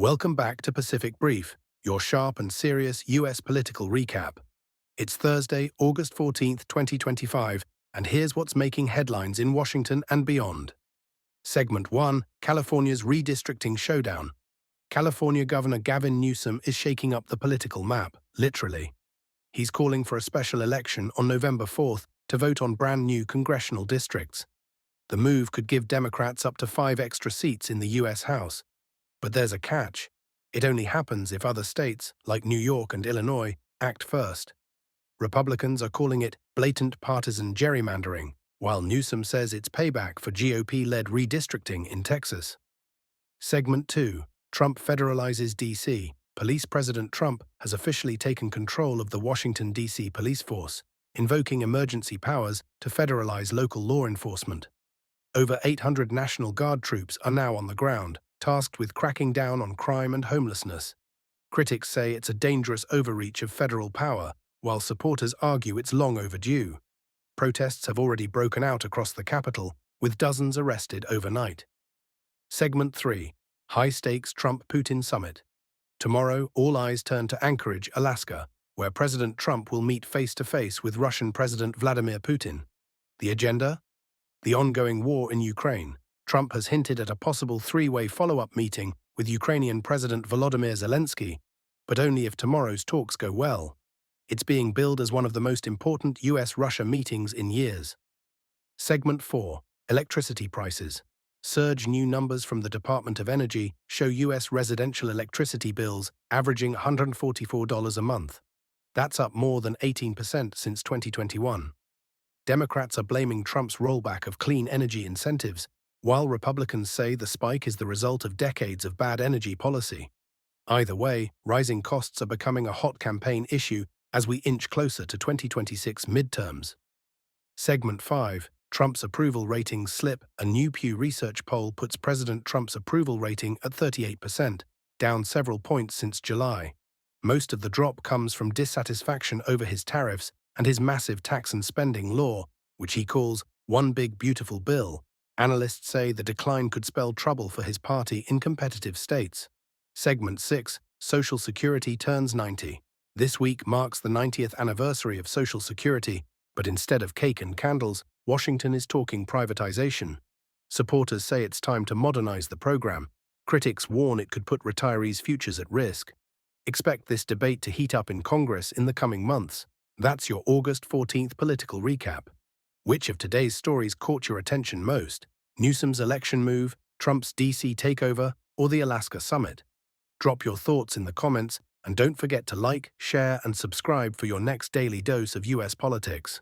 Welcome back to Pacific Brief, your sharp and serious U.S. political recap. It's Thursday, August 14th, 2025, and here's what's making headlines in Washington and beyond. Segment 1, California's redistricting showdown. California Governor Gavin Newsom is shaking up the political map, literally. He's calling for a special election on November 4th to vote on brand new congressional districts. The move could give Democrats up to 5 extra seats in the U.S. House. But there's a catch. It only happens if other states, like New York and Illinois, act first. Republicans are calling it blatant partisan gerrymandering, while Newsom says it's payback for GOP-led redistricting in Texas. Segment 2. Trump federalizes D.C. Police President Trump has officially taken control of the Washington, D.C. police force, invoking emergency powers to federalize local law enforcement. Over 800 National Guard troops are now on the ground, tasked with cracking down on crime and homelessness. Critics say it's a dangerous overreach of federal power, while supporters argue it's long overdue. Protests have already broken out across the capital, with dozens arrested overnight. Segment 3. High-stakes Trump-Putin summit. Tomorrow, all eyes turn to Anchorage, Alaska, where President Trump will meet face-to-face with Russian President Vladimir Putin. The agenda? The ongoing war in Ukraine. Trump has hinted at a possible three-way follow-up meeting with Ukrainian President Volodymyr Zelensky, but only if tomorrow's talks go well. It's being billed as one of the most important US-Russia meetings in years. Segment 4. Electricity prices. Surge new numbers from the Department of Energy show US residential electricity bills averaging $144 a month. That's up more than 18% since 2021. Democrats are blaming Trump's rollback of clean energy incentives, while Republicans say the spike is the result of decades of bad energy policy. Either way, rising costs are becoming a hot campaign issue as we inch closer to 2026 midterms. Segment 5. Trump's approval ratings slip. A new Pew Research poll puts President Trump's approval rating at 38%, down several points since July. Most of the drop comes from dissatisfaction over his tariffs and his massive tax and spending law, which he calls one big beautiful bill. Analysts say the decline could spell trouble for his party in competitive states. Segment 6. Social Security turns 90. This week marks the 90th anniversary of Social Security, but instead of cake and candles, Washington is talking privatization. Supporters say it's time to modernize the program. Critics warn it could put retirees' futures at risk. Expect this debate to heat up in Congress in the coming months. That's your August 14th political recap. Which of today's stories caught your attention most? Newsom's election move, Trump's D.C. takeover, or the Alaska summit? Drop your thoughts in the comments, and don't forget to like, share, and subscribe for your next daily dose of U.S. politics.